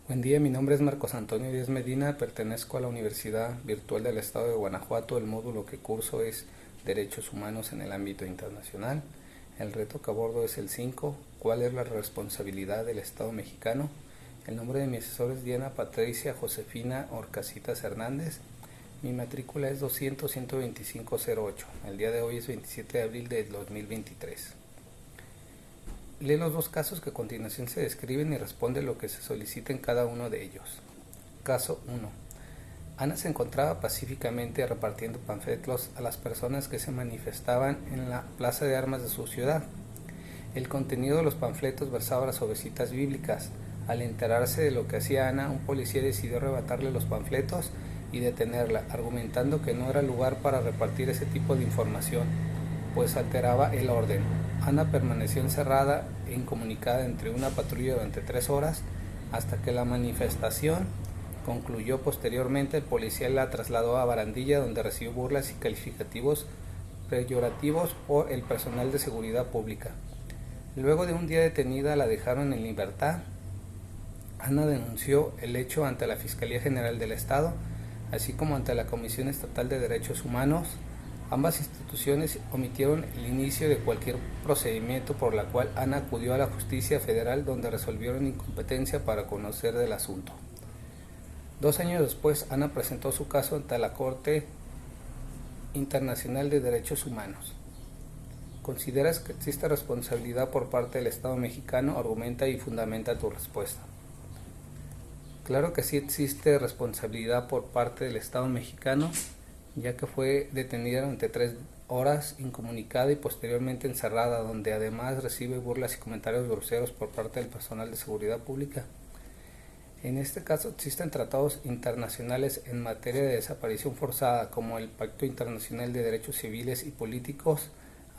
Buen día, mi nombre es Marcos Antonio Díaz Medina, pertenezco a la Universidad Virtual del Estado de Guanajuato. El módulo que curso es Derechos Humanos en el ámbito internacional. El reto que abordo es el 5, ¿cuál es la responsabilidad del Estado mexicano? El nombre de mi asesor es Diana Patricia Josefina Orcasitas Hernández. Mi matrícula es 200-125-08. El día de hoy es 27 de abril de 2023. Lee los dos casos que a continuación se describen y responde lo que se solicita en cada uno de ellos. Caso 1. Ana se encontraba pacíficamente repartiendo panfletos a las personas que se manifestaban en la plaza de armas de su ciudad. El contenido de los panfletos versaba sobre citas bíblicas. Al enterarse de lo que hacía Ana, un policía decidió arrebatarle los panfletos y detenerla, argumentando que no era lugar para repartir ese tipo de información, pues alteraba el orden. Ana permaneció encerrada e incomunicada entre una patrulla durante 3 horas hasta que la manifestación concluyó. Posteriormente, el policía la trasladó a Barandilla, donde recibió burlas y calificativos peyorativos por el personal de seguridad pública. Luego de un día detenida, la dejaron en libertad. Ana denunció el hecho ante la Fiscalía General del Estado, así como ante la Comisión Estatal de Derechos Humanos. Ambas instituciones omitieron el inicio de cualquier procedimiento, por la cual Ana acudió a la Justicia Federal, donde resolvieron incompetencia para conocer del asunto. 2 años después, Ana presentó su caso ante la Corte Internacional de Derechos Humanos. ¿Consideras que existe responsabilidad por parte del Estado mexicano? Argumenta y fundamenta tu respuesta. Claro que sí existe responsabilidad por parte del Estado mexicano, ya que fue detenida durante 3 horas, incomunicada y posteriormente encerrada, donde además recibe burlas y comentarios groseros por parte del personal de seguridad pública. En este caso existen tratados internacionales en materia de desaparición forzada, como el Pacto Internacional de Derechos Civiles y Políticos,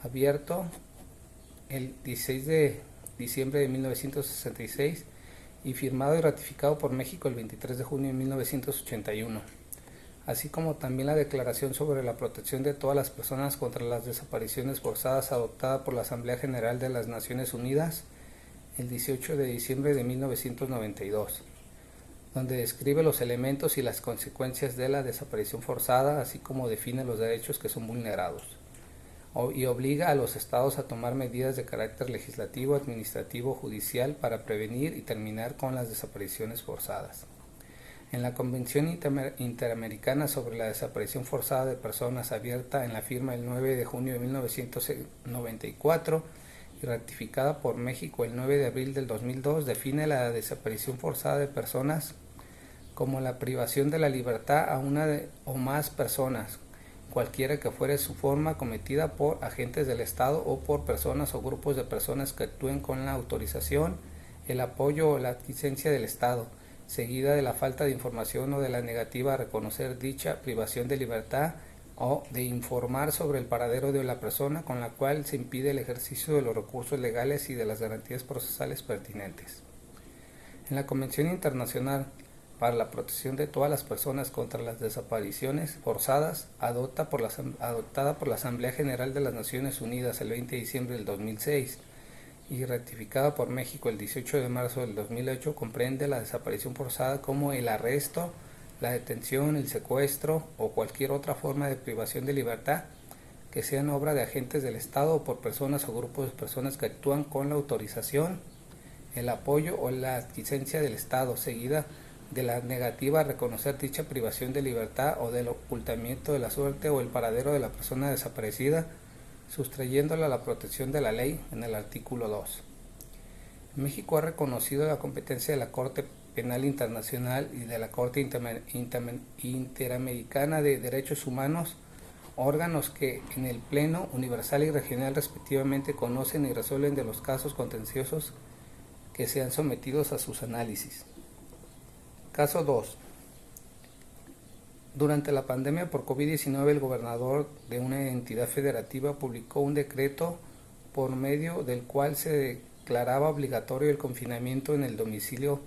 abierto el 16 de diciembre de 1966 y firmado y ratificado por México el 23 de junio de 1981. Así como también la Declaración sobre la Protección de todas las personas contra las desapariciones forzadas, adoptada por la Asamblea General de las Naciones Unidas el 18 de diciembre de 1992, donde describe los elementos y las consecuencias de la desaparición forzada, así como define los derechos que son vulnerados, y obliga a los estados a tomar medidas de carácter legislativo, administrativo, judicial para prevenir y terminar con las desapariciones forzadas. En la Convención Interamericana sobre la Desaparición Forzada de Personas, abierta en la firma el 9 de junio de 1994 y ratificada por México el 9 de abril del 2002, define la desaparición forzada de personas como la privación de la libertad a una o más personas, cualquiera que fuere su forma, cometida por agentes del Estado o por personas o grupos de personas que actúen con la autorización, el apoyo o la licencia del Estado, seguida de la falta de información o de la negativa a reconocer dicha privación de libertad o de informar sobre el paradero de la persona, con la cual se impide el ejercicio de los recursos legales y de las garantías procesales pertinentes. En la Convención Internacional para la Protección de todas las personas contra las desapariciones forzadas, adoptada por la Asamblea General de las Naciones Unidas el 20 de diciembre del 2006, y ratificada por México el 18 de marzo del 2008, comprende la desaparición forzada como el arresto, la detención, el secuestro o cualquier otra forma de privación de libertad que sean obra de agentes del Estado o por personas o grupos de personas que actúan con la autorización, el apoyo o la licencia del Estado, seguida de la negativa a reconocer dicha privación de libertad o del ocultamiento de la suerte o el paradero de la persona desaparecida, sustrayéndola a la protección de la ley en el artículo 2. México ha reconocido la competencia de la Corte Penal Internacional y de la Corte Interamericana de Derechos Humanos, órganos que en el Pleno Universal y Regional respectivamente conocen y resuelven de los casos contenciosos que sean sometidos a sus análisis. Caso 2. Durante la pandemia por COVID-19, el gobernador de una entidad federativa publicó un decreto por medio del cual se declaraba obligatorio el confinamiento en el domicilio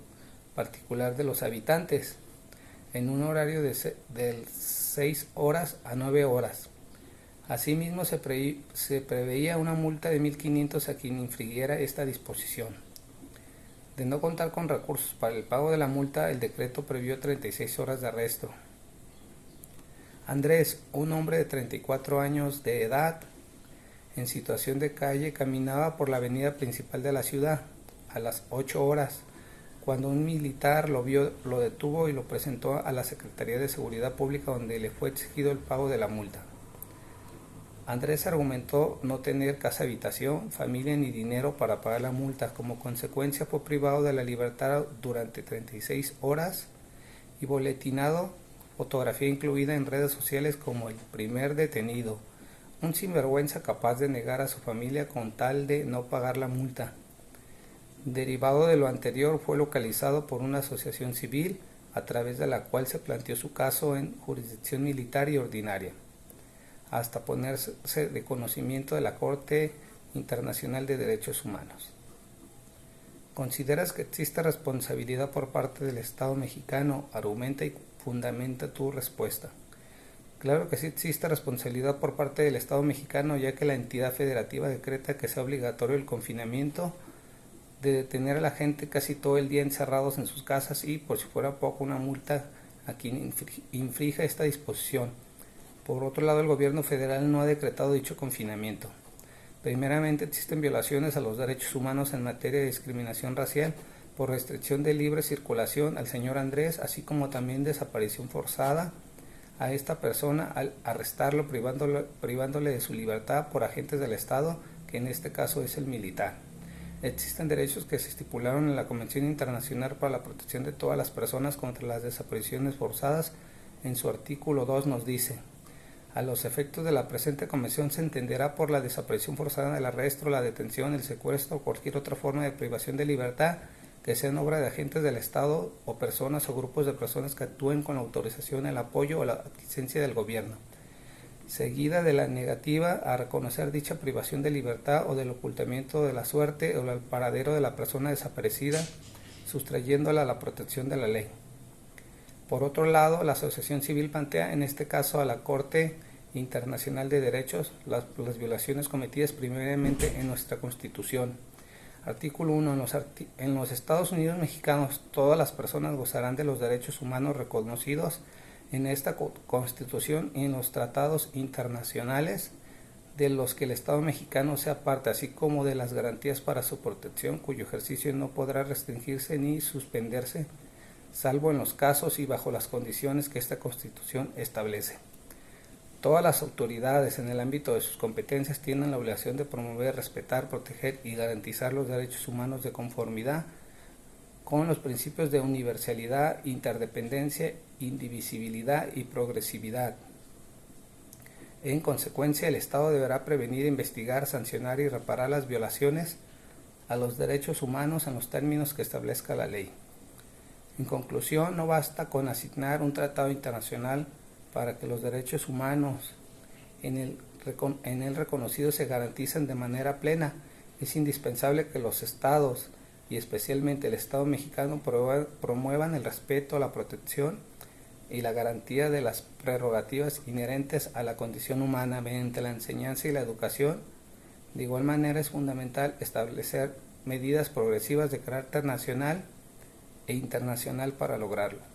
particular de los habitantes, en un horario de 6 horas a 9 horas. Asimismo, se preveía una multa de 1.500 a quien infringiera esta disposición. De no contar con recursos para el pago de la multa, el decreto previó 36 horas de arresto. Andrés, un hombre de 34 años de edad, en situación de calle, caminaba por la avenida principal de la ciudad a las 8 horas, cuando un militar lo vio, lo detuvo y lo presentó a la Secretaría de Seguridad Pública, donde le fue exigido el pago de la multa. Andrés argumentó no tener casa habitación, familia ni dinero para pagar la multa. Como consecuencia fue privado de la libertad durante 36 horas y boletinado, fotografía incluida en redes sociales como el primer detenido, un sinvergüenza capaz de negar a su familia con tal de no pagar la multa. Derivado de lo anterior, fue localizado por una asociación civil a través de la cual se planteó su caso en jurisdicción militar y ordinaria, hasta ponerse de conocimiento de la Corte Internacional de Derechos Humanos. ¿Consideras que existe responsabilidad por parte del Estado mexicano? Argumenta y fundamenta tu respuesta. Claro que sí existe responsabilidad por parte del Estado mexicano, ya que la entidad federativa decreta que sea obligatorio el confinamiento, de detener a la gente casi todo el día encerrados en sus casas y, por si fuera poco, una multa a quien infrinja esta disposición. Por otro lado, el gobierno federal no ha decretado dicho confinamiento. Primeramente, existen violaciones a los derechos humanos en materia de discriminación racial por restricción de libre circulación al señor Andrés, así como también desaparición forzada a esta persona al arrestarlo privándole de su libertad por agentes del Estado, que en este caso es el militar. Existen derechos que se estipularon en la Convención Internacional para la Protección de todas las personas contra las desapariciones forzadas. En su artículo 2 nos dice: a los efectos de la presente convención se entenderá por la desaparición forzada el arresto, la detención, el secuestro o cualquier otra forma de privación de libertad que sean obra de agentes del Estado o personas o grupos de personas que actúen con la autorización, el apoyo o la licencia del gobierno, seguida de la negativa a reconocer dicha privación de libertad o del ocultamiento de la suerte o del paradero de la persona desaparecida, sustrayéndola a la protección de la ley. Por otro lado, la asociación civil plantea en este caso a la Corte Internacional de Derechos las violaciones cometidas primeramente en nuestra Constitución. Artículo 1. En los Estados Unidos mexicanos, todas las personas gozarán de los derechos humanos reconocidos en esta Constitución y en los tratados internacionales de los que el Estado mexicano sea parte, así como de las garantías para su protección, cuyo ejercicio no podrá restringirse ni suspenderse, salvo en los casos y bajo las condiciones que esta Constitución establece. Todas las autoridades en el ámbito de sus competencias tienen la obligación de promover, respetar, proteger y garantizar los derechos humanos de conformidad con los principios de universalidad, interdependencia, indivisibilidad y progresividad. En consecuencia, el Estado deberá prevenir, investigar, sancionar y reparar las violaciones a los derechos humanos en los términos que establezca la ley. En conclusión, no basta con asignar un tratado internacional para que los derechos humanos en él reconocidos se garanticen de manera plena. Es indispensable que los estados, y especialmente el Estado mexicano, promuevan el respeto, la protección y la garantía de las prerrogativas inherentes a la condición humana mediante la enseñanza y la educación. De igual manera, es fundamental establecer medidas progresivas de carácter nacional e internacional para lograrlo.